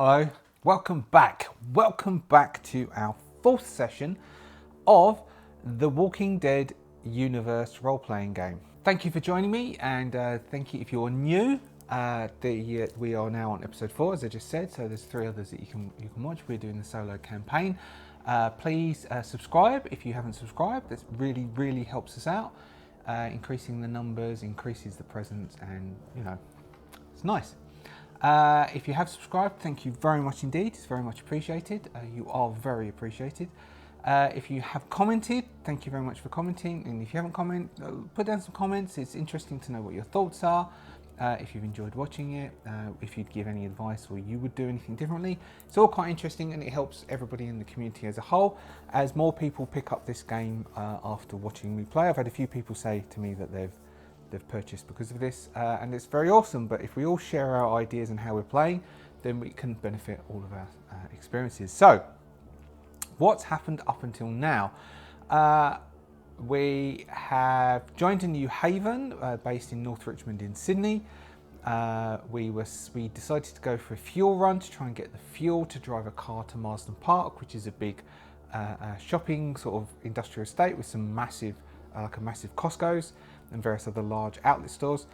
Hello, welcome back to our fourth session of the Walking Dead universe role-playing game. Thank you for joining me, and thank you if you're new. We are now on episode 4, as I just said, so there's 3 others that you can watch. We're doing the solo campaign. Please subscribe if you haven't subscribed. That really helps us out. Increasing the numbers increases the presence, and it's nice. If you have subscribed, thank you very much indeed. It's very much appreciated. You are very appreciated. If you have commented, thank you very much for commenting. And if you haven't commented, put down some comments. It's interesting to know what your thoughts are. If you've enjoyed watching it, if you'd give any advice or you would do anything differently. It's all quite interesting, and it helps everybody in the community as a whole. As more people pick up this game after watching me play, I've had a few people say to me that they've purchased because of this, and it's very awesome. But if we all share our ideas and how we're playing, then we can benefit all of our experiences. So what's happened up until now? We have joined a new haven based in North Richmond in Sydney. We decided to go for a fuel run to try and get the fuel to drive a car to Marsden Park, which is a big shopping sort of industrial estate with some massive like a massive Costco's and various other large outlet stores.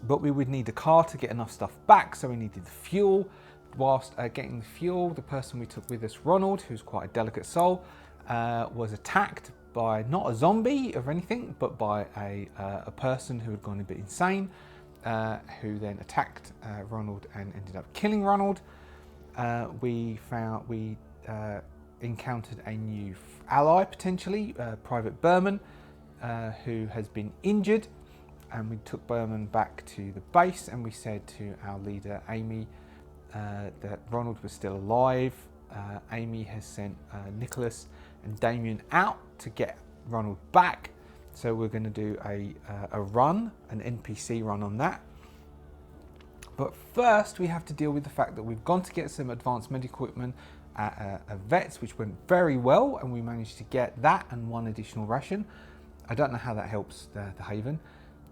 But we would need a car to get enough stuff back, so we needed the fuel. Whilst getting the fuel, the person we took with us, Ronald, who's quite a delicate soul, was attacked by not a zombie or anything, but by a person who had gone a bit insane, who then attacked Ronald and ended up killing Ronald. We encountered a new ally, potentially, Private Berman, who has been injured, and we took Berman back to the base, and we said to our leader Amy that Ronald was still alive. Amy has sent Nicholas and Damien out to get Ronald back, so we're going to do a run, an NPC run on that. But first we have to deal with the fact that we've gone to get some advanced medical equipment at a vet's, which went very well, and we managed to get that and 1 additional ration. I don't know how that helps the haven,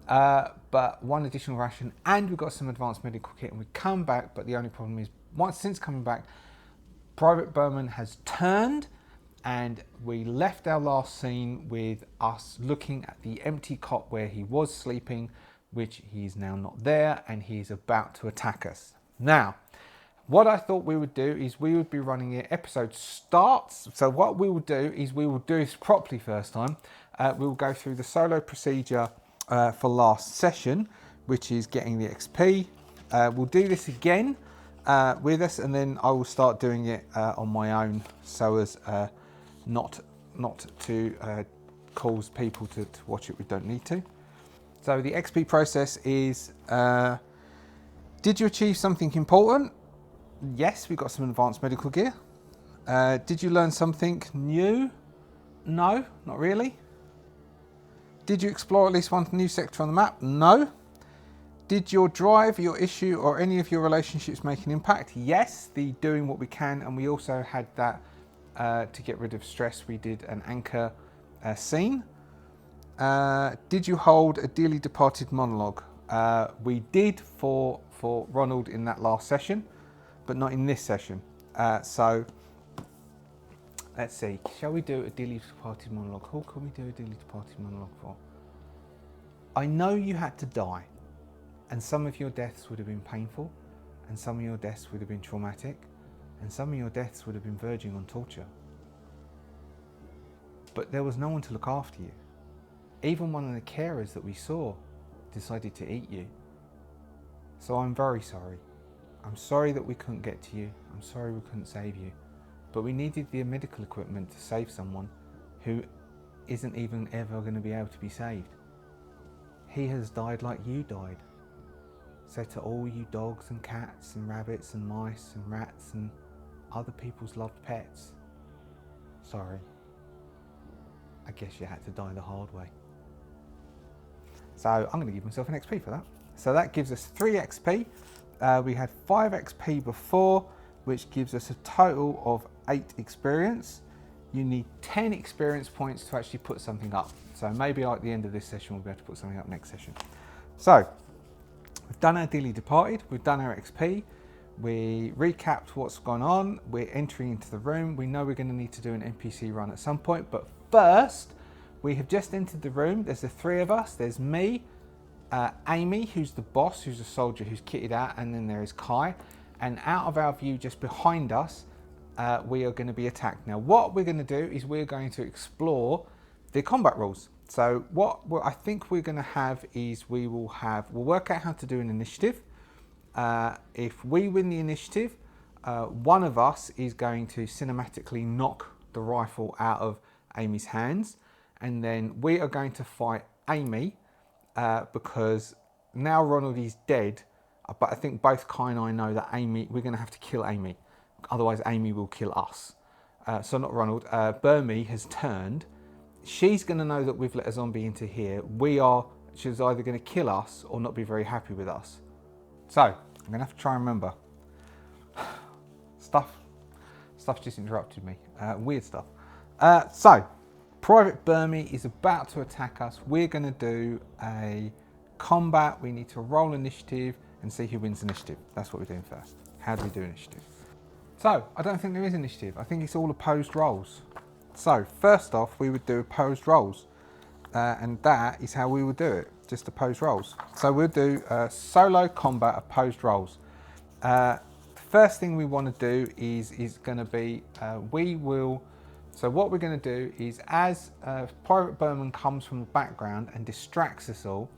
but 1 additional ration, and we've got some advanced medical kit, and we come back. But the only problem is, since coming back, Private Berman has turned, and we left our last scene with us looking at the empty cot where he was sleeping, which he is now not there, and he is about to attack us. Now, what I thought we would do is we would be running it. Episode starts. So what we will do is we will do this properly first time. We will go through the solo procedure for last session, which is getting the XP. We'll do this again with us, and then I will start doing it on my own, so as not to cause people to watch it we don't need to. So the XP process is, did you achieve something important? Yes, we got some advanced medical gear. Did you learn something new? No, not really. Did you explore at least 1 new sector on the map? No. Did your drive, your issue, or any of your relationships make an impact? Yes, the doing what we can, and we also had that to get rid of stress. We did an anchor scene. Did you hold a dearly departed monologue? We did for Ronald in that last session, but not in this session. So let's see. Shall we do a dearly departed monologue? Who can we do a dearly departed monologue for? I know you had to die, and some of your deaths would have been painful, and some of your deaths would have been traumatic, and some of your deaths would have been verging on torture. But there was no one to look after you. Even one of the carers that we saw decided to eat you. So I'm very sorry. I'm sorry that we couldn't get to you. I'm sorry we couldn't save you. But we needed the medical equipment to save someone who isn't even ever going to be able to be saved. He has died like you died. So to all you dogs and cats and rabbits and mice and rats and other people's loved pets, sorry. I guess you had to die the hard way. So I'm going to give myself an XP for that. So that gives us 3 XP. We had 5 XP before, which gives us a total of 8 experience. You need 10 experience points to actually put something up. So maybe at the end of this session, we'll be able to put something up next session. So we've done our Dearly Departed, we've done our XP, We recapped what's gone on. We're entering into the room. We know we're going to need to do an NPC run at some point, but first, we have just entered the room. There's the three of us. There's me, Amy, who's the boss, who's a soldier who's kitted out, and then there is Kai. And out of our view, just behind us, we are going to be attacked. Now, what we're going to do is we're going to explore the combat rules. So what I think we're going to have is we'll work out how to do an initiative. If we win the initiative, one of us is going to cinematically knock the rifle out of Amy's hands, and then we are going to fight Amy because now Ronald is dead, but I think both Kai and I know that we're going to have to kill Amy, otherwise Amy will kill us. So not Ronald, Burmy has turned. She's going to know that we've let a zombie into here. She's either going to kill us or not be very happy with us. So, I'm going to have to try and remember. Stuff just interrupted me. Weird stuff. So, Private Burmy is about to attack us. We're going to do a combat. We need to roll initiative and see who wins initiative. That's what we're doing first. How do we do initiative? So, I don't think there is initiative. I think it's all opposed rolls. So, first off, we would do opposed rolls. And that is how we would do it. Just opposed rolls. So we'll do solo combat opposed rolls. The first thing we want to do is going to be so what we're going to do is as Private Burman comes from the background and distracts us all,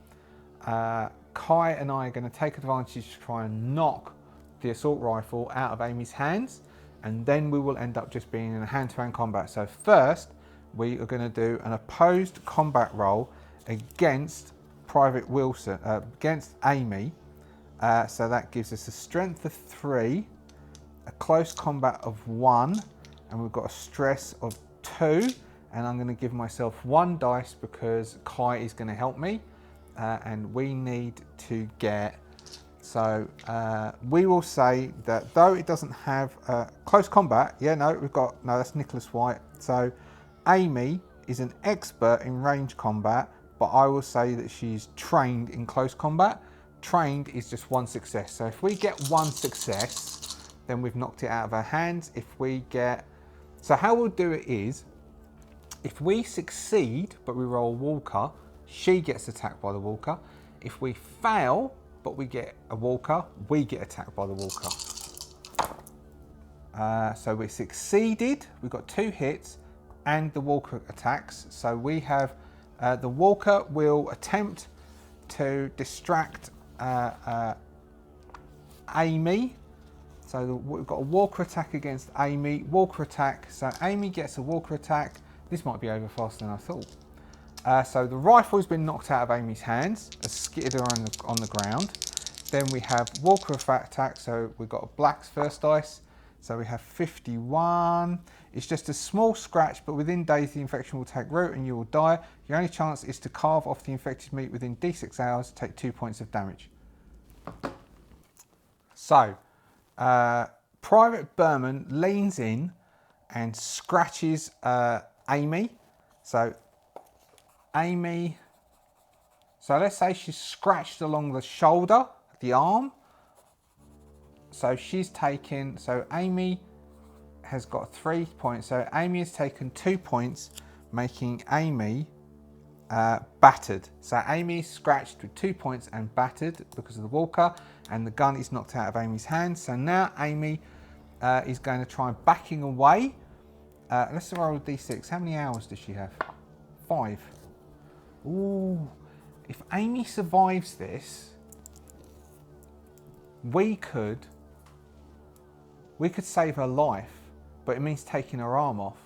Kai and I are going to take advantage to try and knock the assault rifle out of Amy's hands, and then we will end up just being in a hand-to-hand combat. So first we are going to do an opposed combat roll against Private Wilson, against Amy. So that gives us a strength of 3, a close combat of 1, and we've got a stress of 2. And I'm going to give myself 1 dice because Kai is going to help me. And we need to get, so we will say that though it doesn't have close combat, that's Nicholas White. So Amy is an expert in range combat, but I will say that she's trained in close combat. Trained is just 1 success. So if we get 1 success, then we've knocked it out of our hands. So how we'll do it is, if we succeed, but we roll walker, she gets attacked by the walker. If we fail, but we get a walker, we get attacked by the walker. So we succeeded, we've got 2 hits, and the walker attacks. So we have, the walker will attempt to distract Amy. So we've got a walker attack against Amy, walker attack. So Amy gets a walker attack. This might be over faster than I thought. So the rifle's been knocked out of Amy's hands, has skittered her on the ground. Then we have walker attack, so we've got a black's first dice. So we have 51. It's just a small scratch, but within days the infection will take root and you will die. Your only chance is to carve off the infected meat within D6 hours, take 2 points of damage. So, Private Burman leans in and scratches Amy. So, Amy, so let's say she's scratched along the shoulder, the arm. So she's taken, so Amy has got 3 points. So Amy has taken 2 points, making Amy battered. So Amy scratched with 2 points and battered because of the walker, and the gun is knocked out of Amy's hands. So now Amy is going to try backing away. Let's roll a d6. How many hours does she have? 5. Ooh, if Amy survives this, we could save her life, but it means taking her arm off.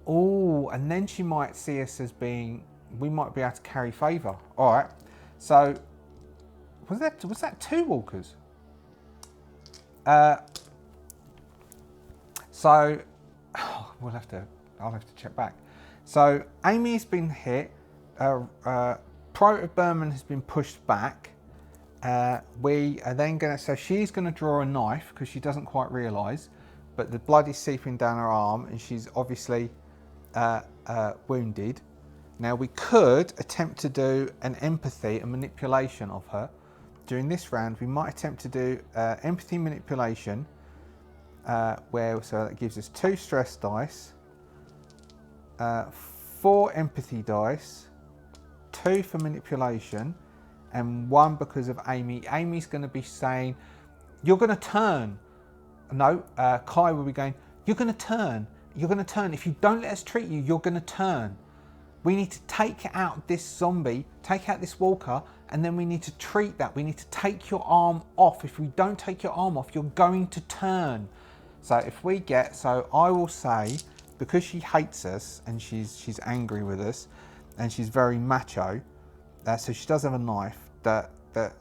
And then she might see us as being, we might be able to carry favour. All right. So was that 2 walkers? So I'll have to check back. So Amy's been hit. Private Burman has been pushed back. We are then going to, so she's going to draw a knife because she doesn't quite realise, but the blood is seeping down her arm and she's obviously wounded. Now we could attempt to do an empathy, a manipulation of her. during this round, we might attempt to do empathy manipulation, so that gives us 2 stress dice, 4 empathy dice, 2 for manipulation, and 1 because of Amy. Amy's going to be saying, "You're going to turn." No, Kai will be going, "You're going to turn. You're going to turn. If you don't let us treat you, you're going to turn. We need to take out this zombie, take out this walker, and then we need to treat that. We need to take your arm off. If we don't take your arm off, you're going to turn." So if we get, so I will say, because she hates us and she's angry with us, and she's very macho, so she does have a knife, that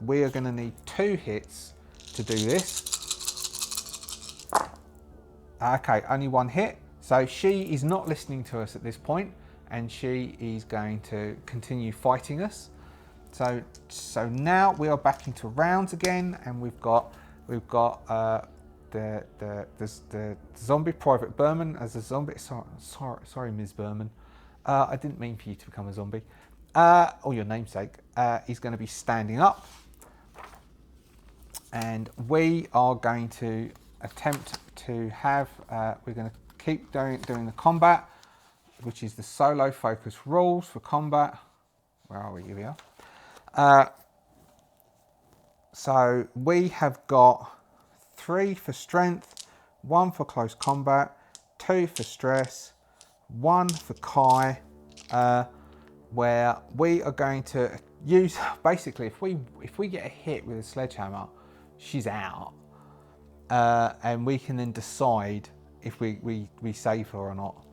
we are going to need 2 hits to do this. Okay, only 1 hit. So she is not listening to us at this point, and she is going to continue fighting us. So now we are back into rounds again, and we've got the zombie Private Berman as a zombie. Sorry, Ms. Berman. I didn't mean for you to become a zombie. Or your namesake. He's going to be standing up, and we are going to attempt to have. We're going to keep doing the combat, which is the solo focus rules for combat. Where are we? Here we are. So we have got 3 for strength, 1 for close combat, 2 for stress, 1 for Kai, where we are going to use, basically, if we get a hit with a sledgehammer, she's out, and we can then decide if we save her or not.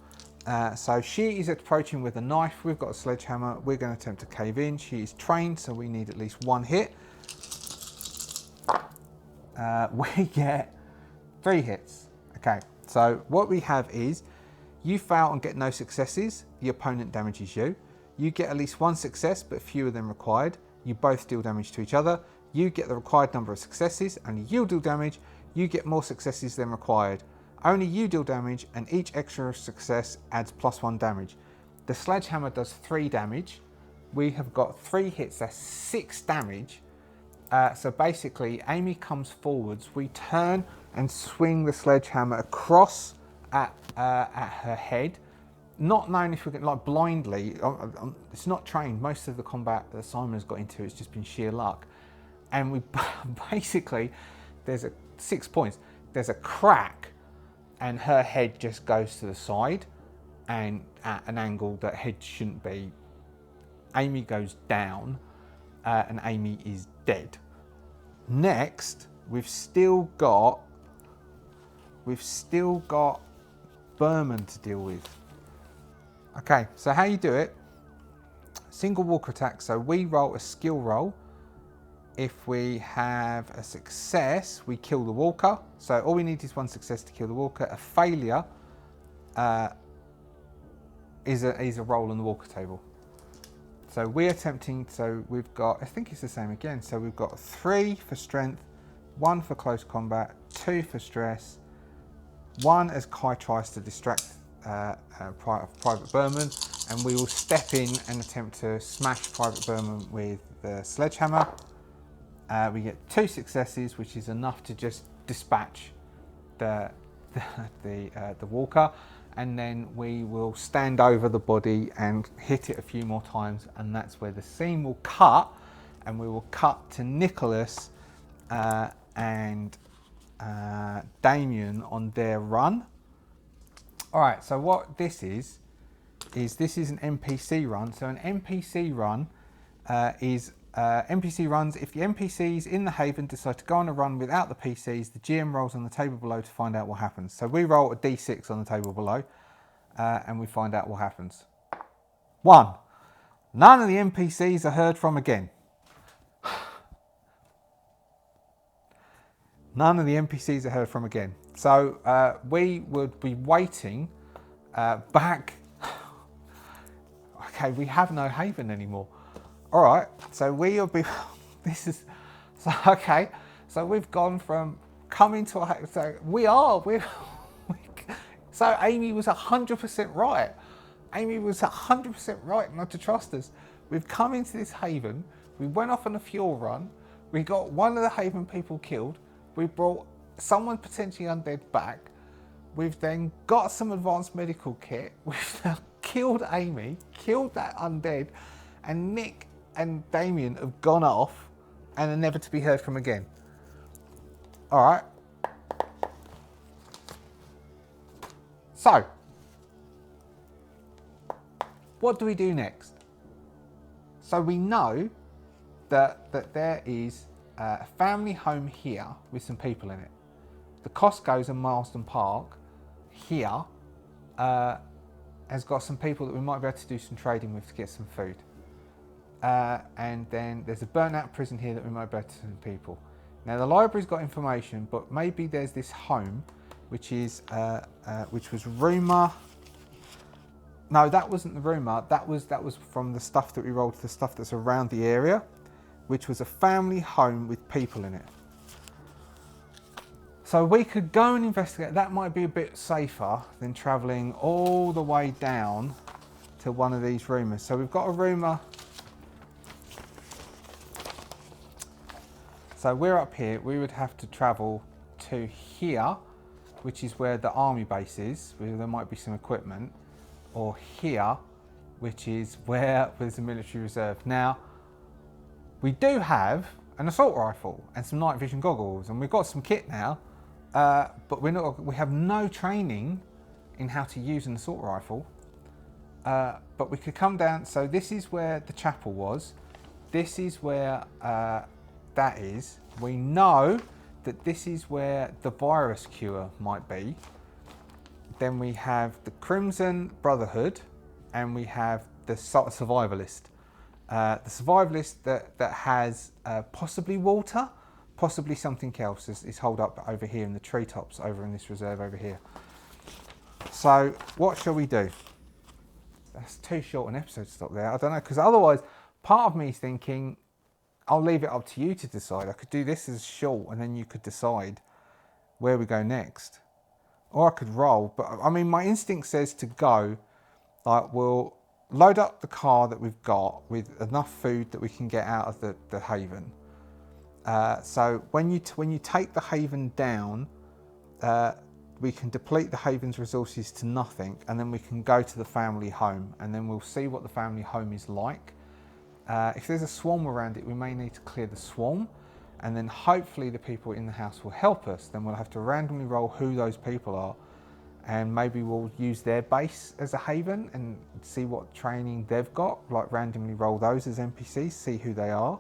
So she is approaching with a knife. We've got a sledgehammer. We're going to attempt to cave in. She is trained, so we need at least 1 hit. We get 3 hits. Okay, so what we have is, you fail and get no successes, the opponent damages you. You get at least 1 success, but fewer than required. You both deal damage to each other. You get the required number of successes, only you deal damage. You get more successes than required. Only you deal damage, and each extra success adds +1 damage. The sledgehammer does 3 damage. We have got 3 hits, that's 6 damage. So basically, Amy comes forwards. We turn and swing the sledgehammer across at her head, not knowing if we can, like, blindly. It's not trained. Most of the combat that Simon's got into, it's just been sheer luck. And we basically, there's 6 points. There's a crack, and her head just goes to the side, and at an angle that head shouldn't be. Amy goes down, and Amy is dead. Next, we've still got Berman to deal with. Okay, so how you do it? Single walker attack. So we roll a skill roll. If we have a success, we kill the walker. So all we need is 1 success to kill the walker. A failure is a roll on the walker table. So we're attempting, so we've got, I think it's the same again. So we've got 3 for strength, 1 for close combat, 2 for stress, 1 as Kai tries to distract Private Berman, and we will step in and attempt to smash Private Berman with the sledgehammer. We get 2 successes, which is enough to just dispatch the walker. And then we will stand over the body and hit it a few more times, and that's where the scene will cut, and we will cut to Nicholas and Damien on their run. All right, so what this is this is an NPC run. So an NPC run is NPC runs. If the NPCs in the haven decide to go on a run without the PCs, the GM rolls on the table below to find out what happens. So we roll a D6 on the table below, and we find out what happens. 1. None of the NPCs are heard from again. None of the NPCs are heard from again. So we would be waiting back. Okay, we have no haven anymore. All right, so we'll be. This is so okay. So we've gone from coming to a. So so Amy was 100% right. Amy was 100% right not to trust us. We've come into this haven. We went off on a fuel run. We got one of the Haven people killed. We brought someone potentially undead back. We've then got some advanced medical kit. We've now killed Amy, killed that undead, and Nick and Damien have gone off and are never to be heard from again. All right. So, what do we do next? So we know that there is a family home here with some people in it. The Costco's in Marsden Park here has got some people that we might be able to do some trading with to get some food. And then there's a burnt out prison here that we might be able to some people. Now the library's got information, but maybe there's this home, which is which was rumour. No, that wasn't the rumour. That was from the stuff that we rolled, the stuff that's around the area, which was a family home with people in it. So we could go and investigate. That might be a bit safer than travelling all the way down to one of these rumours. So we've got a rumour. So we're up here. We would have to travel to here, which is where the army base is, where there might be some equipment, or here, which is where there's a military reserve. Now, we do have an assault rifle and some night vision goggles, and we've got some kit now, but we have no training in how to use an assault rifle. But we could come down. So this is where the chapel was. This is where that is. We know that this is where the virus cure might be. Then we have the Crimson Brotherhood, and we have the survivalist. The survivalist that has possibly water, possibly something else is holed up over here in the treetops, over in this reserve over here. So what shall we do? That's too short an episode to stop there. I don't know, because otherwise part of me is thinking I'll leave it up to you to decide. I could do this as short and then you could decide where we go next. Or I could roll, but I mean, my instinct says to go, like, we'll load up the car that we've got with enough food that we can get out of the haven. So when you take the haven down, we can deplete the haven's resources to nothing, and then we can go to the family home, and then we'll see what the family home is like. If there's a swarm around it, we may need to clear the swarm, and then hopefully the people in the house will help us. Then we'll have to randomly roll who those people are, and maybe we'll use their base as a haven and see what training they've got, like randomly roll those as NPCs, see who they are,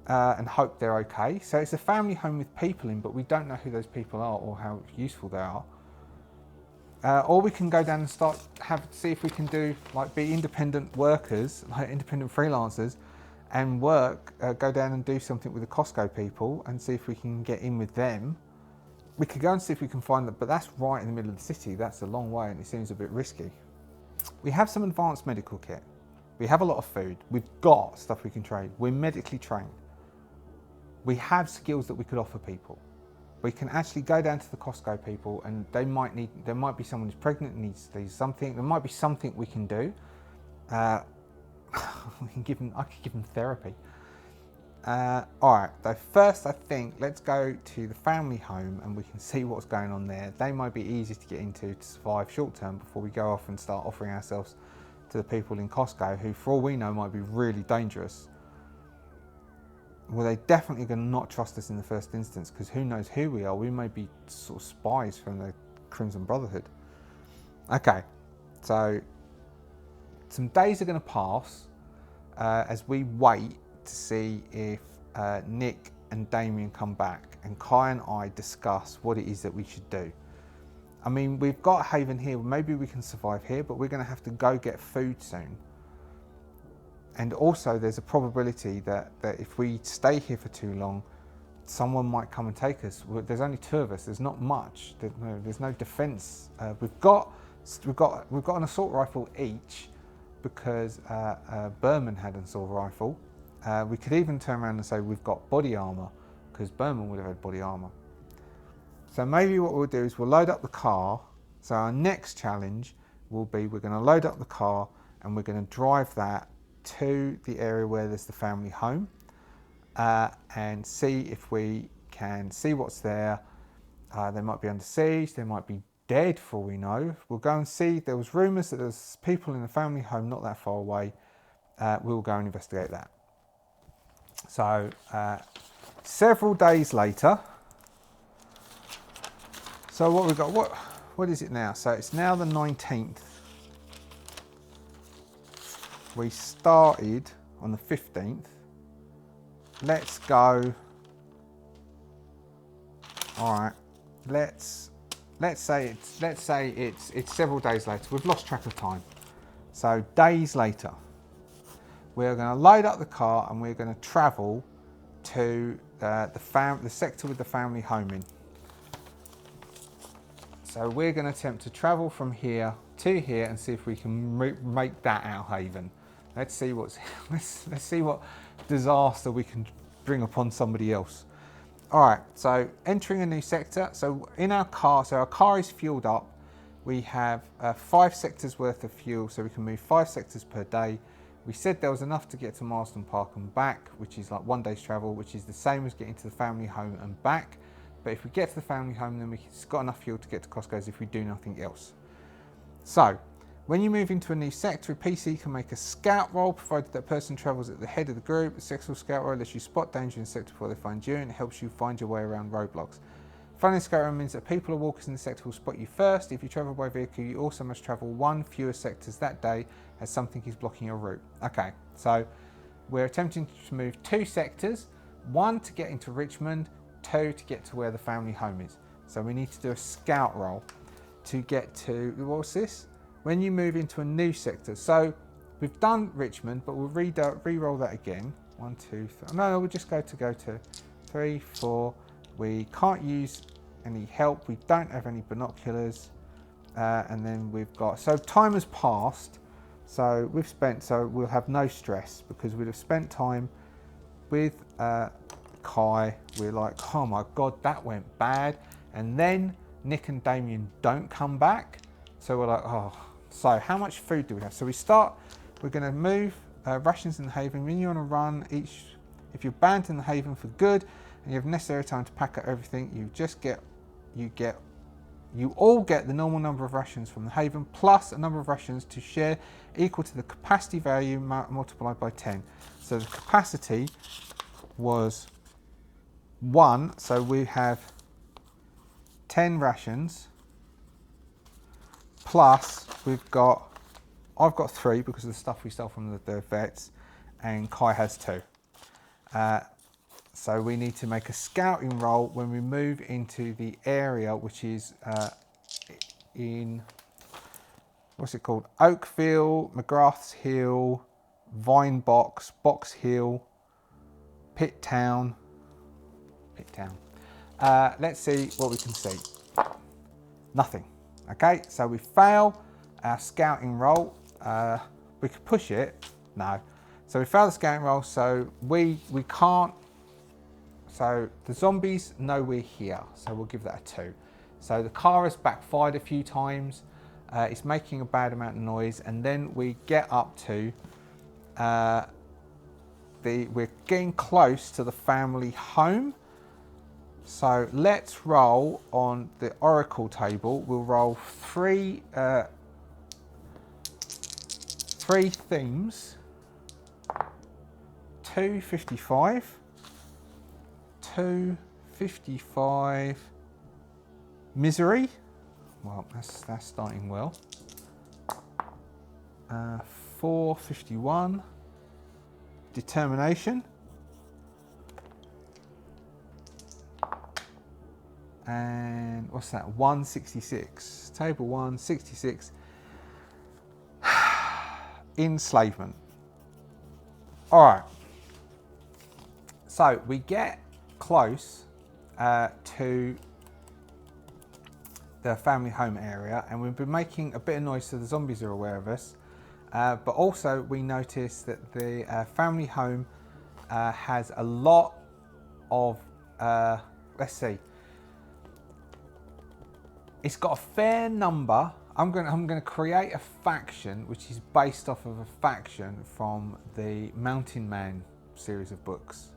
and hope they're okay. So it's a family home with people in, but we don't know who those people are or how useful they are. Or we can go down and see if we can do, like, be independent workers, like independent freelancers, and go down and do something with the Costco people and see if we can get in with them. We could go and see if we can find them, but that's right in the middle of the city. That's a long way and it seems a bit risky. We have some advanced medical kit. We have a lot of food. We've got stuff we can trade. We're medically trained. We have skills that we could offer people. We can actually go down to the Costco people, and there might be someone who's pregnant and needs something. There might be something we can do. I could give them therapy. All right, so first I think let's go to the family home and we can see what's going on there. They might be easy to get into to survive short term before we go off and start offering ourselves to the people in Costco, who for all we know might be really dangerous. Well, they're definitely going to not trust us in the first instance, because who knows who we are. We may be sort of spies from the Crimson Brotherhood. Okay, so some days are going to pass as we wait to see if Nick and Damien come back, and Kai and I discuss what it is that we should do. I mean, we've got a haven here. Maybe we can survive here, but we're going to have to go get food soon. And also there's a probability that if we stay here for too long, someone might come and take us. There's only two of us. There's not much. There's no defence. We've got an assault rifle each, because Berman had an assault rifle. We could even turn around and say we've got body armour, because Berman would have had body armour. So maybe what we'll do is we'll load up the car. So our next challenge will be, we're going to load up the car and we're going to drive that to the area where there's the family home. and see if we can see what's there. They might be under siege, they might be dead for all we know. We'll go and see. There was rumours that there's people in the family home not that far away. We'll go and investigate that. So several days later, so what we've got, what is it now? So it's now the 19th. We started on the 15th. Let's go. All right. Let's say it's several days later. We've lost track of time. So days later, we're going to load up the car and we're going to travel to the sector with the family home in. So we're going to attempt to travel from here to here and see if we can make that our haven. Let's see let's see what disaster we can bring upon somebody else. All right, so entering a new sector. So in our car, so our car is fueled up. We have 5 sectors worth of fuel, so we can move 5 sectors per day. We said there was enough to get to Marsden Park and back, which is like 1 day's travel, which is the same as getting to the family home and back. But if we get to the family home, then we've got enough fuel to get to Costco's if we do nothing else. So when you move into a new sector, a PC can make a scout roll, provided that person travels at the head of the group. A successful scout roll lets you spot danger in the sector before they find you, and it helps you find your way around roadblocks. Finding a scout roll means that people or walkers in the sector will spot you first. If you travel by vehicle, you also must travel 1 fewer sectors that day, as something is blocking your route. Okay, so we're attempting to move 2 sectors, 1 to get into Richmond, 2 to get to where the family home is. So we need to do a scout roll to get to, what's this? When you move into a new sector. So we've done Richmond, but we'll re-roll that again. 1, 2, 3. No, we'll just go to 3, 4. We can't use any help. We don't have any binoculars. And then we've got, so time has passed. So we'll have no stress because we'd have spent time with Kai. We're like, oh my God, that went bad. And then Nick and Damien don't come back. So we're like, oh, so how much food do we have? So we're going to move rations in the haven. When you're on a run, if you're banned in the haven for good and you have necessary time to pack up everything, you all get the normal number of rations from the haven plus a number of rations to share equal to the capacity value multiplied by 10. So the capacity was 1, so we have 10 rations. Plus, I've got 3 because of the stuff we stole from the vets, and Kai has 2. So we need to make a scouting roll when we move into the area, which is in, what's it called? Oakville, McGrath's Hill, Vine Box, Box Hill, Pitt Town. Let's see what we can see. Nothing. Okay, so we fail our scouting roll. We could push it. No. So we fail the scouting roll, so we can't. So the zombies know we're here, so we'll give that a 2. So the car has backfired a few times. It's making a bad amount of noise, and then we get up to we're getting close to the family home. So let's roll on the Oracle table. We'll roll 3 themes, 255, 255 misery. Well, that's starting well. 451 determination. And what's that? 166. Table 166. Enslavement. All right. So we get close to the family home area, and we've been making a bit of noise so the zombies are aware of us. But also we notice that the family home has a lot of, let's see. It's got a fair number. I'm going to create a faction which is based off of a faction from the Mountain Man series of books.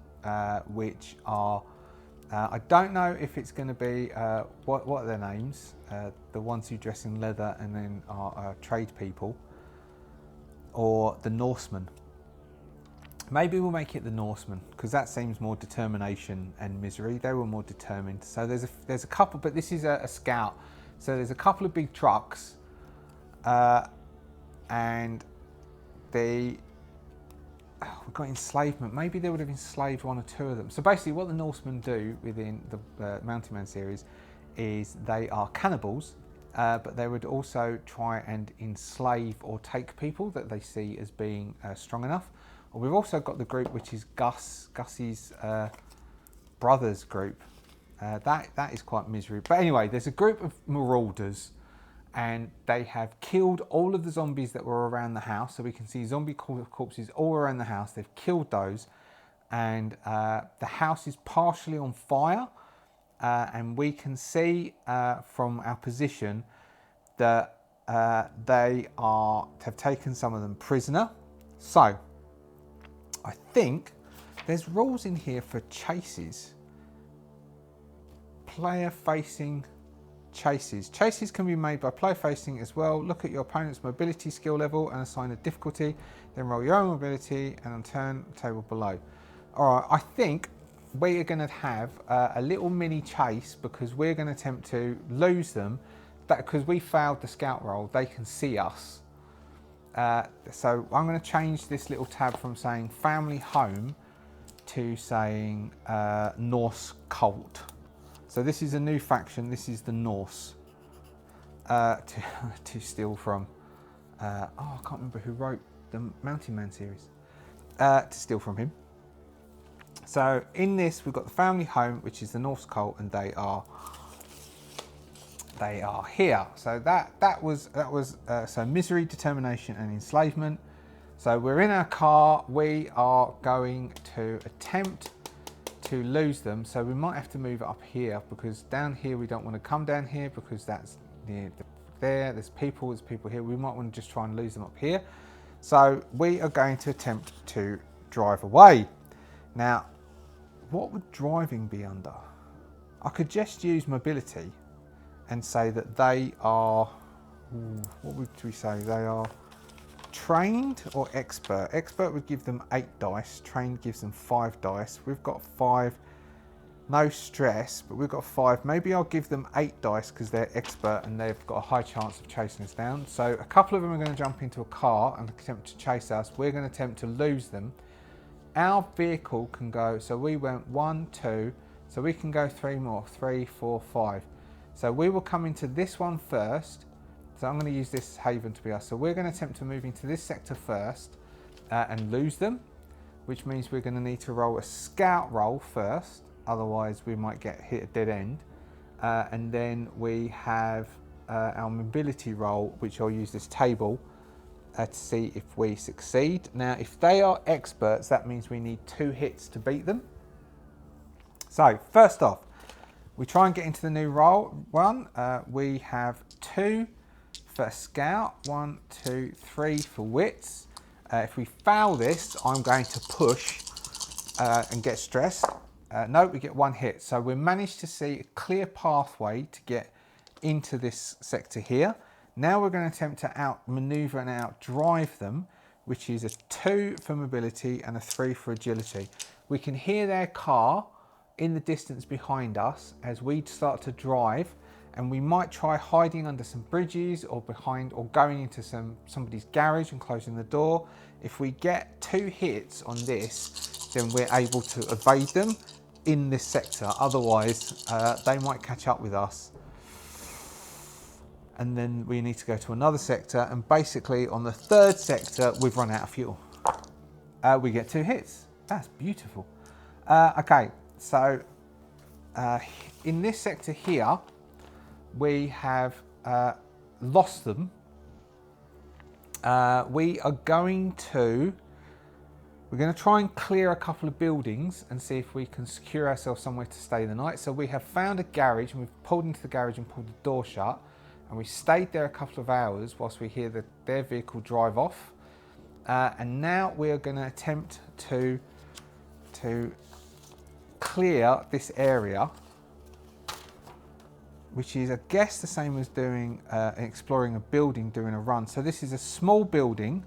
which are, I don't know if it's going to be, what are their names? The ones who dress in leather and then are trade people, or the Norsemen. Maybe we'll make it the Norsemen, because that seems more determination and misery. They were more determined. So there's a couple, but this is a scout. So there's a couple of big trucks, and we've got enslavement. Maybe they would have enslaved one or two of them. So basically what the Norsemen do within the Mountain Man series is they are cannibals, but they would also try and enslave or take people that they see as being strong enough. Or we've also got the group which is Gus's brothers group. That is quite misery. But anyway, there's a group of marauders, and they have killed all of the zombies that were around the house. So we can see zombie corpses all around the house. They've killed those, and the house is partially on fire, and we can see from our position that they have taken some of them prisoner. So I think there's rules in here for chases. Player facing chases. Chases can be made by player facing as well. Look at your opponent's mobility skill level and assign a difficulty, then roll your own mobility and turn the table below. All right, I think we are going to have a little mini chase, because we're going to attempt to lose them. That because we failed the scout roll, they can see us. So I'm going to change this little tab from saying family home to saying Norse cult. So this is a new faction. This is the Norse to steal from. I can't remember who wrote the Mountain Man series. To steal from him. So in this we've got the family home, which is the Norse cult, and they are here. So that was so misery, determination, and enslavement. So we're in our car. We are going to attempt to lose them. So we might have to move it up here, because down here we don't want to come down here, because that's near there's people here. We might want to just try and lose them up here. So we are going to attempt to drive away. Now, what would driving be under? I could just use mobility and say that they are, what would we say? They are trained or expert. Expert would give them 8 dice. Trained gives them 5 dice. We've got 5. No stress, but we've got 5. Maybe I'll give them 8 dice because they're expert and they've got a high chance of chasing us down. So a couple of them are going to jump into a car and attempt to chase us. We're going to attempt to lose them. Our vehicle can go, so we went 1, 2, so we can go 3 more, 3, 4, 5. So we will come into this one first. So I'm going to use this haven to be us. So we're going to attempt to move into this sector first and lose them, which means we're going to need to roll a scout roll first. Otherwise we might get hit a dead end. And then we have our mobility roll, which I'll use this table to see if we succeed. Now, if they are experts, that means we need 2 hits to beat them. So first off, we try and get into the new roll one. We have 2 for scout, 1, 2, 3 for wits. If we fail this, I'm going to push and get stressed. No, we get 1 hit. So we managed to see a clear pathway to get into this sector here. Now we're going to attempt to outmaneuver and outdrive them, which is a 2 for mobility and a 3 for agility. We can hear their car in the distance behind us as we start to drive, and we might try hiding under some bridges or behind, or going into somebody's garage and closing the door. If we get 2 hits on this, then we're able to evade them in this sector. Otherwise, they might catch up with us. And then we need to go to another sector, and basically on the 3rd sector we've run out of fuel. We get 2 hits. That's beautiful. Okay, so in this sector here we have lost them. We're going to try and clear a couple of buildings and see if we can secure ourselves somewhere to stay the night. So we have found a garage, and we've pulled into the garage and pulled the door shut. And we stayed there a couple of hours whilst we hear their vehicle drive off. And now we are going to attempt to clear this area, which is, I guess, the same as doing exploring a building, doing a run. So this is a small building.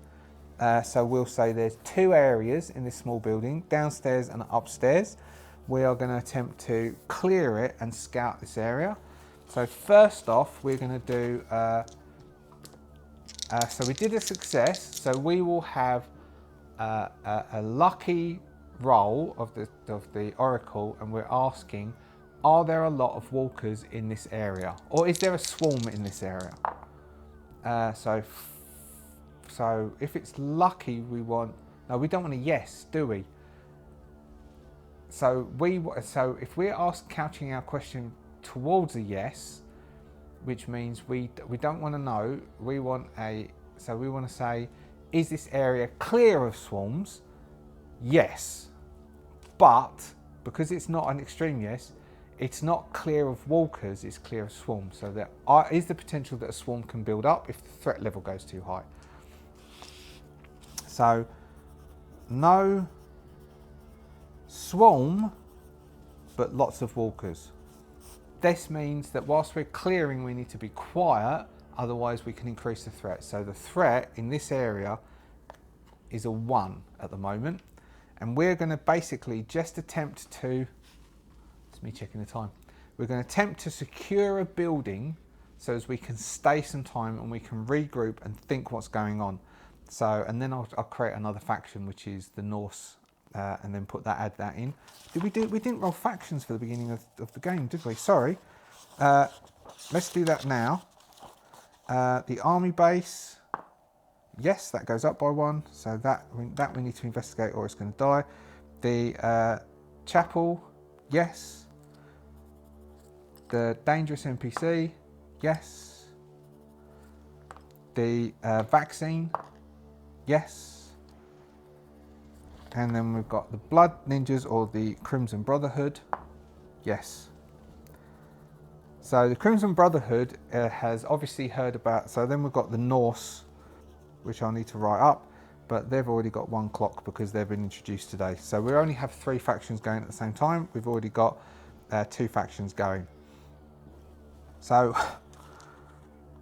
So we'll say there's 2 areas in this small building, downstairs and upstairs. We are going to attempt to clear it and scout this area. So first off, we're going to do, so we did a success. So we will have a lucky roll of the oracle, and we're asking, are there a lot of walkers in this area, or is there a swarm in this area? So if it's lucky, we want, no, we don't want a yes, do we? So if we're couching our question towards a yes, which means we don't want to know, we want to say, is this area clear of swarms? Yes. But because it's not an extreme yes, it's not clear of walkers, it's clear of swarms. So there is the potential that a swarm can build up if the threat level goes too high. So no swarm, but lots of walkers. This means that whilst we're clearing, we need to be quiet, otherwise we can increase the threat. So the threat in this area is a 1 at the moment. And we're going to basically just attempt to, it's me checking the time, we're going to attempt to secure a building so as we can stay some time and we can regroup and think what's going on. So, and then I'll create another faction, which is the Norse, and then add that in. We didn't roll factions for the beginning of the game, did we? Sorry. Let's do that now. The army base, yes, that goes up by 1. So that we need to investigate, or it's going to die. The chapel, yes. The dangerous NPC, yes. The vaccine, yes. And then we've got the Blood Ninjas, or the Crimson Brotherhood, yes. So the Crimson Brotherhood has obviously heard about, so then we've got the Norse, which I'll need to write up, but they've already got 1 clock because they've been introduced today. So we only have 3 factions going at the same time. We've already got 2 factions going. So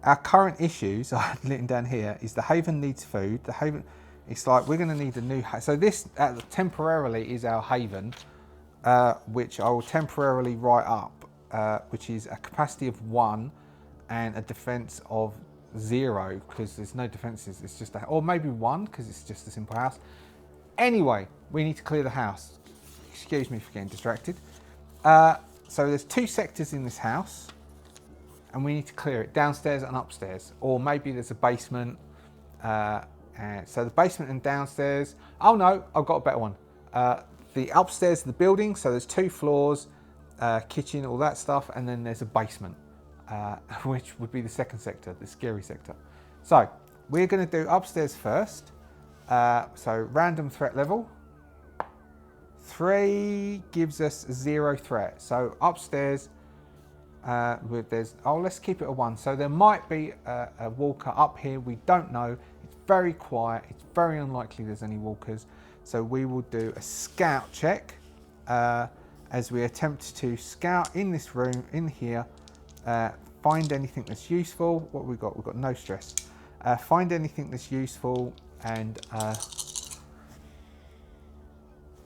our current issues, I've written down here, is the Haven needs food. The Haven, it's like we're going to need a new, so this temporarily is our Haven, which I will temporarily write up, which is a capacity of 1 and a defense of 0, because there's no defenses, it's just or maybe 1 because it's just a simple house. Anyway, we need to clear the house. Excuse me for getting distracted. So there's 2 sectors in this house, and we need to clear it, downstairs and upstairs, or maybe there's a basement. So the basement and downstairs. Oh no, I've got a better one. The upstairs of the building, so there's 2 floors, kitchen, all that stuff, and then there's a basement, which would be the second sector, the scary sector. So we're going to do upstairs first. So random threat level. 3 gives us 0 threat. So upstairs, let's keep it a 1. So there might be a walker up here. We don't know. It's very quiet. It's very unlikely there's any walkers. So we will do a scout check as we attempt to scout in this room, in here, find anything that's useful. What we've got? We've got no stress. Find anything that's useful and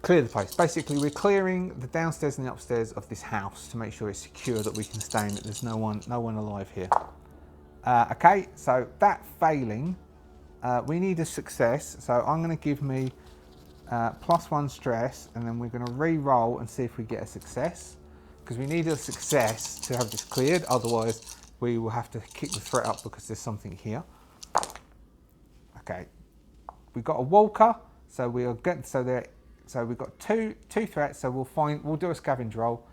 clear the place. Basically, we're clearing the downstairs and the upstairs of this house to make sure it's secure, that we can stay in, that there's no one alive here. Okay, so that failing, we need a success. So I'm going to give me +1 stress, and then we're going to re-roll and see if we get a success, because we need a success to have this cleared. Otherwise, we will have to kick the threat up because there's something here. Okay, we've got a walker, so we are good. So we've got two threats. So we'll do a scavenge roll,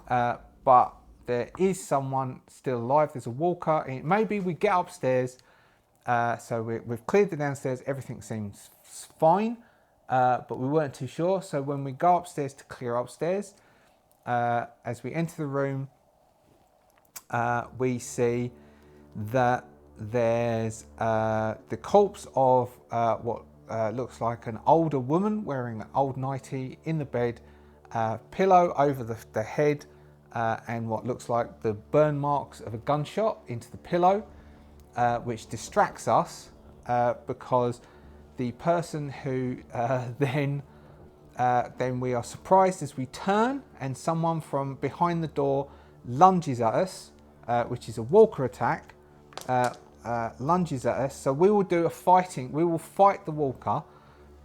but there is someone still alive. There's a walker. Maybe we get upstairs. So we've cleared the downstairs. Everything seems fine, but we weren't too sure. So when we go upstairs to clear upstairs, as we enter the room, we see that there's the corpse of what looks like an older woman wearing an old nightie in the bed, pillow over the head, and what looks like the burn marks of a gunshot into the pillow, which distracts us because the person who then we are surprised as we turn and someone from behind the door lunges at us, which is a walker attack, lunges at us. So we will do a fighting, we will fight the walker,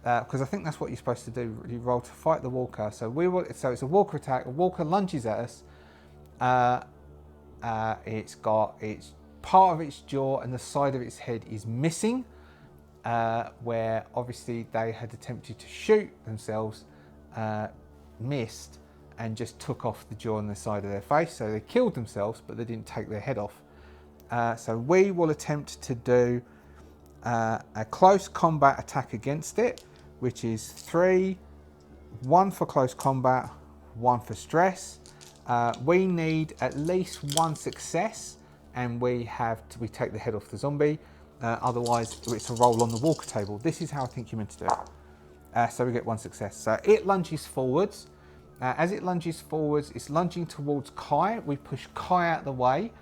because I think that's what you're supposed to do, you roll to fight the walker. So it's a walker attack, a walker lunges at us, it's part of its jaw and the side of its head is missing, where obviously they had attempted to shoot themselves, missed, and just took off the jaw on the side of their face. So they killed themselves, but they didn't take their head off. So we will attempt to do a close combat attack against it, which is 3, 1 for close combat, 1 for stress. We need at least 1 success, and we take the head off the zombie. Otherwise, it's a roll on the walker table. This is how I think you're meant to do it. So we get 1 success. So it lunges forwards. As it lunges forwards, it's lunging towards Kai. We push Kai out the way.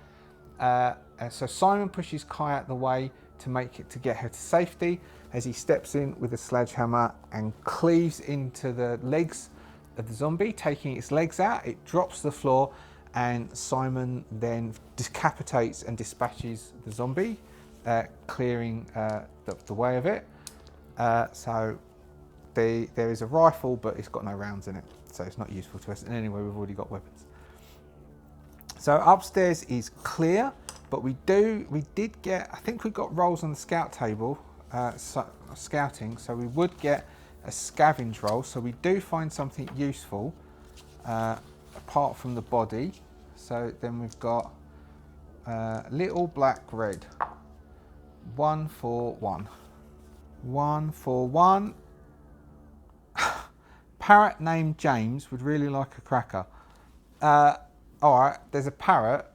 So Simon pushes Kai out the way to get her to safety, as he steps in with a sledgehammer and cleaves into the legs of the zombie, taking its legs out. It drops to the floor, and Simon then decapitates and dispatches the zombie, clearing the way of it. So there is a rifle, but it's got no rounds in it, so it's not useful to us. And anyway, we've already got weapons. So upstairs is clear, but we did get, I think we got rolls on the scout table, scouting, so we would get a scavenge roll. So we do find something useful apart from the body. So then we've got little black red, 1 for 1, 1 for 1. Parrot named James would really like a cracker. All right, there's a parrot,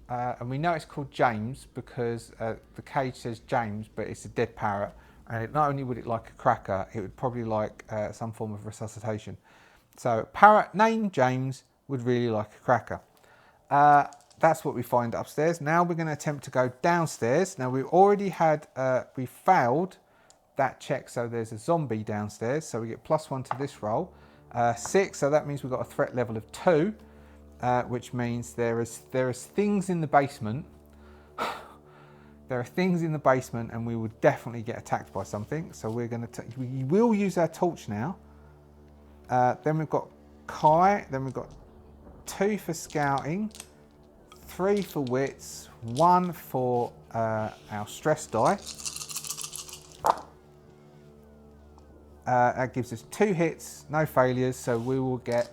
and we know it's called James because the cage says James, but it's a dead parrot. And not only would it like a cracker, it would probably like some form of resuscitation. So parrot named James would really like a cracker. That's what we find upstairs. Now we're going to attempt to go downstairs. Now we already had, we failed that check, so there's a zombie downstairs. So we get +1 to this roll. 6, so that means we've got a threat level of 2. Which means there is things in the basement. There are things in the basement, and we will definitely get attacked by something. So we will use our torch now. Then we've got Kai. Then we've got 2 for scouting, 3 for wits, 1 for our stress die. That gives us 2 hits, no failures. So we will get.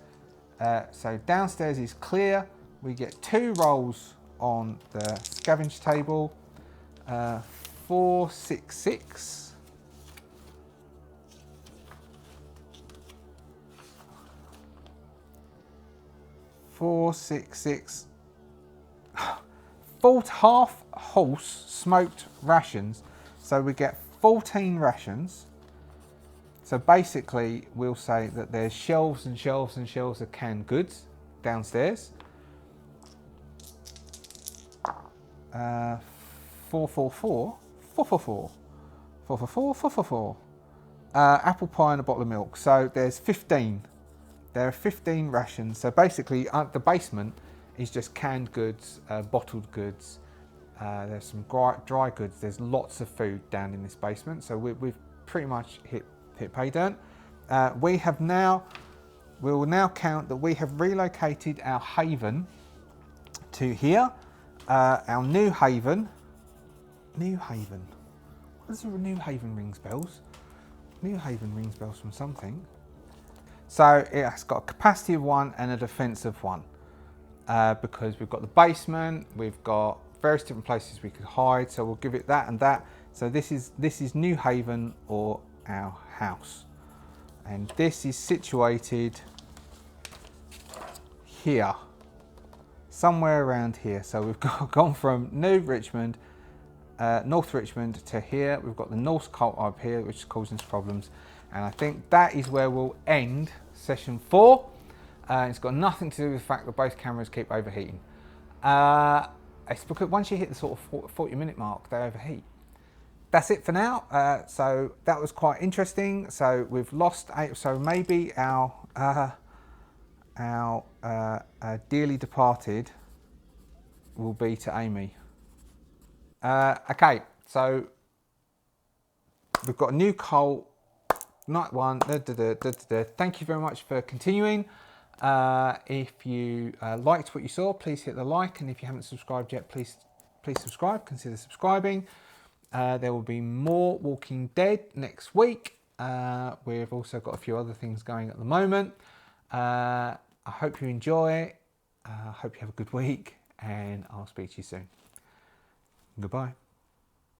So downstairs is clear. We get 2 rolls on the scavenge table. 4, 6, 6. 4, 6, 6. Half horse smoked rations. So we get 14 rations. So basically, we'll say that there's shelves and shelves and shelves of canned goods downstairs. 4, 4, 4, 4, 4, 4, 4, 4, 4, 4, 4, 4, 4. Apple pie and a bottle of milk. So there's 15. There are 15 rations. So basically, the basement is just canned goods, bottled goods. There's some dry goods. There's lots of food down in this basement. So we've pretty much hit pay dirt. We will now count that we have relocated our haven to here. Our new haven. New haven. What does a new haven rings bells? New haven rings bells from something. So it has got a capacity of 1 and a defense of 1. Because we've got the basement, we've got various different places we could hide. So we'll give it that and that. So this is New Haven, or our house, and this is situated here, somewhere around here. So we've gone from North Richmond to here. We've got the Norse cult up here, which is causing us problems, and I think that is where we'll end session 4. It's got nothing to do with the fact that both cameras keep overheating. It's because once you hit the sort of 40-minute mark, they overheat. That's it for now. So that was quite interesting. So we've lost 8. So maybe our dearly departed will be to Amy. Okay, so we've got a new cult, night 1. Thank you very much for continuing. If you liked what you saw, please hit the like, and if you haven't subscribed yet, please subscribe. Consider subscribing. There will be more Walking Dead next week. We've also got a few other things going at the moment. I hope you enjoy. I hope you have a good week, and I'll speak to you soon. Goodbye.